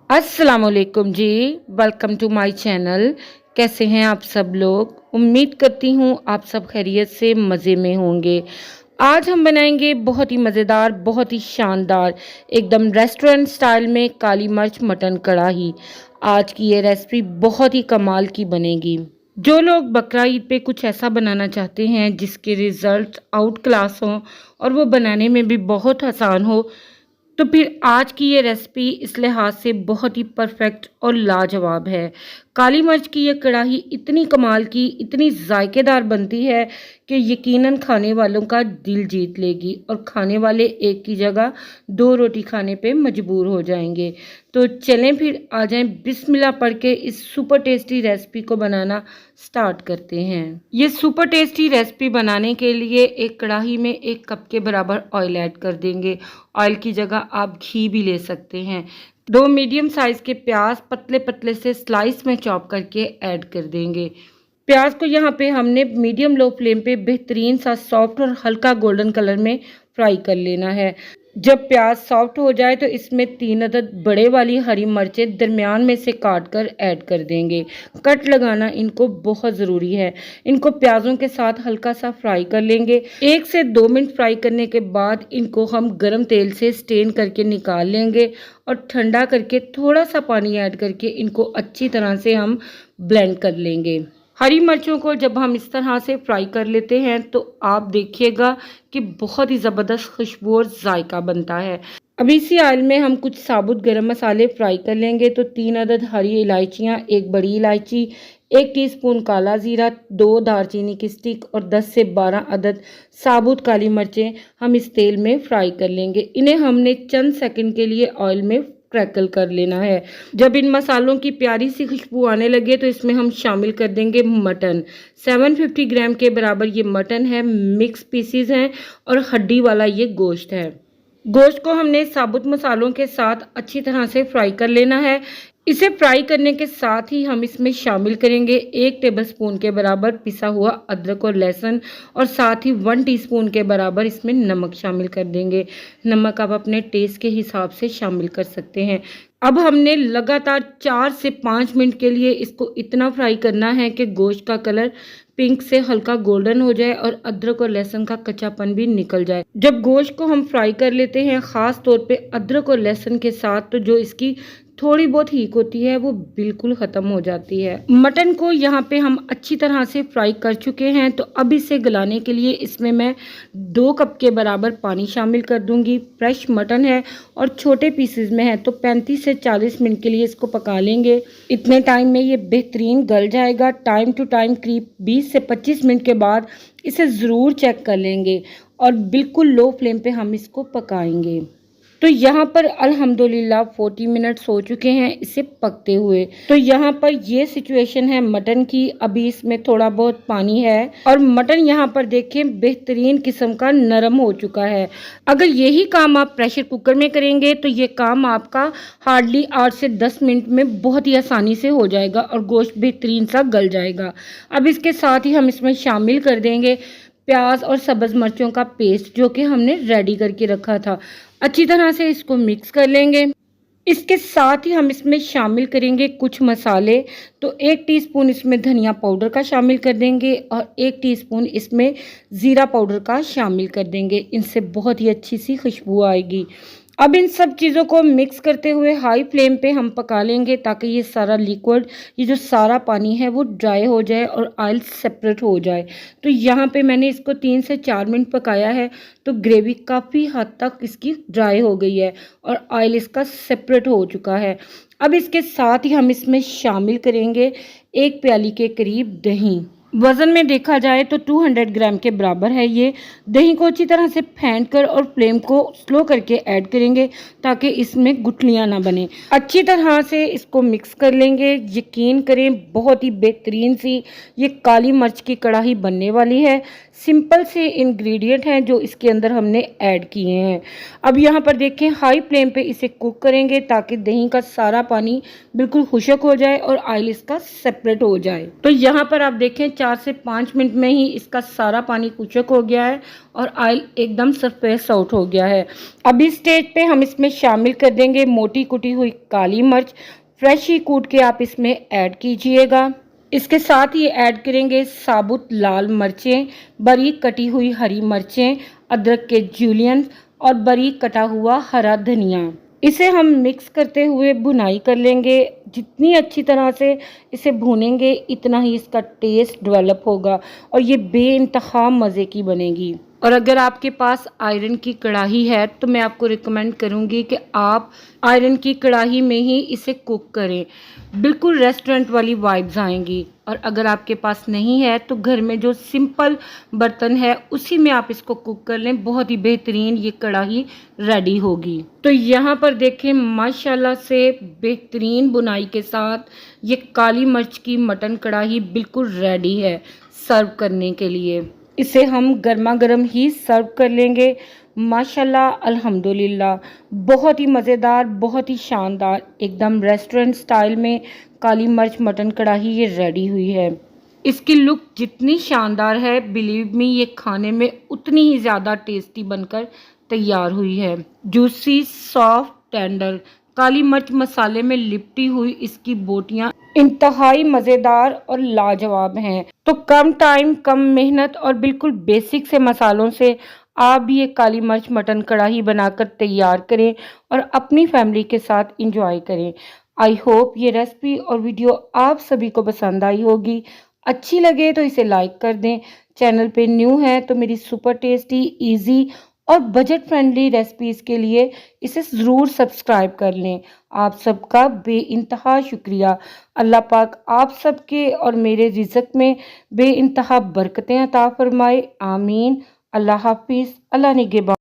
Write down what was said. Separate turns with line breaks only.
अस्सलामुअलैकुम जी। Welcome to my channel. कैसे हैं आप सब लोग? उम्मीद करती हूँ आप सब खैरियत से मज़े में होंगे। आज हम बनाएंगे बहुत ही मज़ेदार, बहुत ही शानदार, एकदम रेस्टोरेंट स्टाइल में काली मिर्च मटन कढ़ाई। आज की ये रेसिपी बहुत ही कमाल की बनेगी। जो लोग बकरा ईद पे कुछ ऐसा बनाना चाहते हैं जिसके रिजल्ट आउट क्लास हों और वो बनाने में भी बहुत आसान हो, तो फिर आज की ये रेसिपी इस लिहाज से बहुत ही परफेक्ट और लाजवाब है। काली मिर्च की ये कढ़ाई इतनी कमाल की, इतनी जायकेदार बनती है कि यकीनन खाने वालों का दिल जीत लेगी और खाने वाले एक की जगह दो रोटी खाने पे मजबूर हो जाएंगे। तो चलें फिर आ जाएं, बिस्मिल्लाह पढ़ के इस सुपर टेस्टी रेसिपी को बनाना स्टार्ट करते हैं। ये सुपर टेस्टी रेसिपी बनाने के लिए एक कढ़ाई में 1 कप के बराबर ऑयल ऐड कर देंगे। ऑयल की जगह आप घी भी ले सकते हैं। 2 मीडियम साइज़ के प्याज पतले पतले से स्लाइस में चॉप करके ऐड कर देंगे। प्याज को यहाँ पे हमने मीडियम लो फ्लेम पे बेहतरीन सा सॉफ्ट और हल्का गोल्डन कलर में फ्राई कर लेना है। जब प्याज सॉफ्ट हो जाए तो इसमें 3 अदद बड़े वाली हरी मिर्चें दरमियान में से काट कर ऐड कर देंगे। कट लगाना इनको बहुत ज़रूरी है। इनको प्याज़ों के साथ हल्का सा फ्राई कर लेंगे। 1 से 2 मिनट फ्राई करने के बाद इनको हम गरम तेल से स्टेन करके निकाल लेंगे और ठंडा करके थोड़ा सा पानी ऐड करके इनको अच्छी तरह से हम ब्लेंड कर लेंगे। हरी मिर्चों को जब हम इस तरह से फ्राई कर लेते हैं तो आप देखिएगा कि बहुत ही ज़बरदस्त खुशबू और जायका बनता है। अब इसी ऑयल में हम कुछ साबुत गरम मसाले फ्राई कर लेंगे। तो 3 अदद हरी इलायचियाँ, 1 बड़ी इलायची, 1 टीस्पून काला ज़ीरा, 2 दालचीनी की स्टिक और 10 से 12 अदद साबुत काली मिर्चें हम इस तेल में फ्राई कर लेंगे। इन्हें हमने चंद सेकंड के लिए ऑयल में क्रैकल कर लेना है। जब इन मसालों की प्यारी सी खुशबू आने लगे तो इसमें हम शामिल कर देंगे मटन। 750 ग्राम के बराबर ये मटन है। मिक्स पीसीज हैं और हड्डी वाला ये गोश्त है। गोश्त को हमने साबुत मसालों के साथ अच्छी तरह से फ्राई कर लेना है। इसे फ्राई करने के साथ ही हम इसमें शामिल करेंगे 1 टेबलस्पून के बराबर पिसा हुआ अदरक और लहसुन और साथ ही 1 टीस्पून के बराबर इसमें नमक शामिल कर देंगे। नमक आप अपने टेस्ट के हिसाब से शामिल कर सकते हैं। अब हमने लगातार 4 से 5 मिनट के लिए इसको इतना फ्राई करना है कि गोश्त का कलर पिंक से हल्का गोल्डन हो जाए और अदरक और लहसुन का कच्चापन भी निकल जाए। जब गोश्त को हम फ्राई कर लेते हैं, ख़ास तौर पे अदरक और लहसुन के साथ, तो जो इसकी थोड़ी बहुत हीक होती है वो बिल्कुल ख़त्म हो जाती है। मटन को यहाँ पे हम अच्छी तरह से फ्राई कर चुके हैं। तो अब इसे गलाने के लिए इसमें मैं 2 कप के बराबर पानी शामिल कर दूंगी। फ्रेश मटन है और छोटे पीसेस में है तो 35 से 40 मिनट के लिए इसको पका लेंगे। इतने टाइम में ये बेहतरीन गल जाएगा। टाइम टू टाइम करीब 20 से 25 मिनट के बाद इसे ज़रूर चेक कर लेंगे और बिल्कुल लो फ्लेम पे हम इसको पकाएंगे। तो यहाँ पर अल्हम्दुलिल्लाह 40 मिनट्स हो चुके हैं इसे पकते हुए। तो यहाँ पर ये सिचुएशन है मटन की। अभी इसमें थोड़ा बहुत पानी है और मटन यहाँ पर देखें बेहतरीन किस्म का नरम हो चुका है। अगर यही काम आप प्रेशर कुकर में करेंगे तो ये काम आपका हार्डली 8 से 10 मिनट में बहुत ही आसानी से हो जाएगा और गोश्त बेहतरीन सा गल जाएगा। अब इसके साथ ही हम इसमें शामिल कर देंगे प्याज और सब्ज़ मिर्चों का पेस्ट जो कि हमने रेडी करके रखा था। अच्छी तरह से इसको मिक्स कर लेंगे। इसके साथ ही हम इसमें शामिल करेंगे कुछ मसाले। तो 1 टीस्पून इसमें धनिया पाउडर का शामिल कर देंगे और 1 टीस्पून इसमें ज़ीरा पाउडर का शामिल कर देंगे। इनसे बहुत ही अच्छी सी खुशबू आएगी। अब इन सब चीज़ों को मिक्स करते हुए हाई फ्लेम पे हम पका लेंगे ताकि ये सारा लिक्विड, ये जो सारा पानी है वो ड्राई हो जाए और ऑयल सेपरेट हो जाए। तो यहाँ पे मैंने इसको 3 से 4 मिनट पकाया है। तो ग्रेवी काफ़ी हद तक इसकी ड्राई हो गई है और ऑयल इसका सेपरेट हो चुका है। अब इसके साथ ही हम इसमें शामिल करेंगे 1 प्याली के करीब दही। वज़न में देखा जाए तो 200 ग्राम के बराबर है ये। दही को अच्छी तरह से फेंट कर और फ्लेम को स्लो करके ऐड करेंगे ताकि इसमें गुठलियाँ ना बने। अच्छी तरह से इसको मिक्स कर लेंगे। यकीन करें बहुत ही बेहतरीन सी ये काली मिर्च की कढ़ाई बनने वाली है। सिंपल से इंग्रेडिएंट हैं जो इसके अंदर हमने ऐड किए हैं। अब यहाँ पर देखें हाई फ्लेम पे इसे कुक करेंगे ताकि दही का सारा पानी बिल्कुल खुश्क हो जाए और ऑयल इसका सेपरेट हो जाए। तो यहाँ पर आप देखें 4 से 5 मिनट में ही इसका सारा पानी कुचक हो गया है और ऑयल एकदम सरफेस आउट हो गया है। अब इस स्टेज पे हम इसमें शामिल कर देंगे मोटी कुटी हुई काली मिर्च। फ्रेश ही कूट के आप इसमें ऐड कीजिएगा। इसके साथ ही ऐड करेंगे साबुत लाल मिर्चें, बारीक कटी हुई हरी मिर्चें, अदरक के जूलियन और बारीक कटा हुआ हरा धनिया। इसे हम मिक्स करते हुए भुनाई कर लेंगे। जितनी अच्छी तरह से इसे भूनेंगे इतना ही इसका टेस्ट डेवलप होगा और ये बेइंतहा मज़े की बनेगी। और अगर आपके पास आयरन की कढ़ाई है तो मैं आपको रिकमेंड करूंगी कि आप आयरन की कढ़ाई में ही इसे कुक करें। बिल्कुल रेस्टोरेंट वाली वाइब्स आएंगी। और अगर आपके पास नहीं है तो घर में जो सिंपल बर्तन है उसी में आप इसको कुक कर लें। बहुत ही बेहतरीन ये कढ़ाई रेडी होगी। तो यहाँ पर देखें माशाल्लाह से बेहतरीन बुनाई के साथ ये काली मिर्च की मटन कढ़ाई बिल्कुल रेडी है सर्व करने के लिए। इसे हम गर्मा गर्म ही सर्व कर लेंगे। माशाल्लाह अल्हम्दुलिल्लाह बहुत ही मज़ेदार, बहुत ही शानदार, एकदम रेस्टोरेंट स्टाइल में काली मिर्च मटन कढ़ाई ये रेडी हुई है। इसकी लुक जितनी शानदार है बिलीव मी ये खाने में उतनी ही ज़्यादा टेस्टी बनकर तैयार हुई है। जूसी सॉफ्ट टेंडर काली मिर्च मसाले में लिपटी हुई इसकी बोटियां इंतहाई मज़ेदार और लाजवाब हैं। तो कम टाइम, कम मेहनत और बिल्कुल बेसिक से मसालों से आप भी ये काली मिर्च मटन कढ़ाई बनाकर तैयार करें और अपनी फैमिली के साथ इंजॉय करें। आई होप ये रेसिपी और वीडियो आप सभी को पसंद आई होगी। अच्छी लगे तो इसे लाइक कर दें। चैनल पे न्यू है तो मेरी सुपर टेस्टी, इजी और बजट फ्रेंडली रेसिपीज़ के लिए इसे ज़रूर सब्सक्राइब कर लें। आप सबका बेइंतहा शुक्रिया। अल्लाह पाक आप सबके और मेरे रिज़्क़ में बेइंतहा बरकतें अता फरमाए। आमीन। अल्लाह हाफिज़। अल्लाह निगहबान।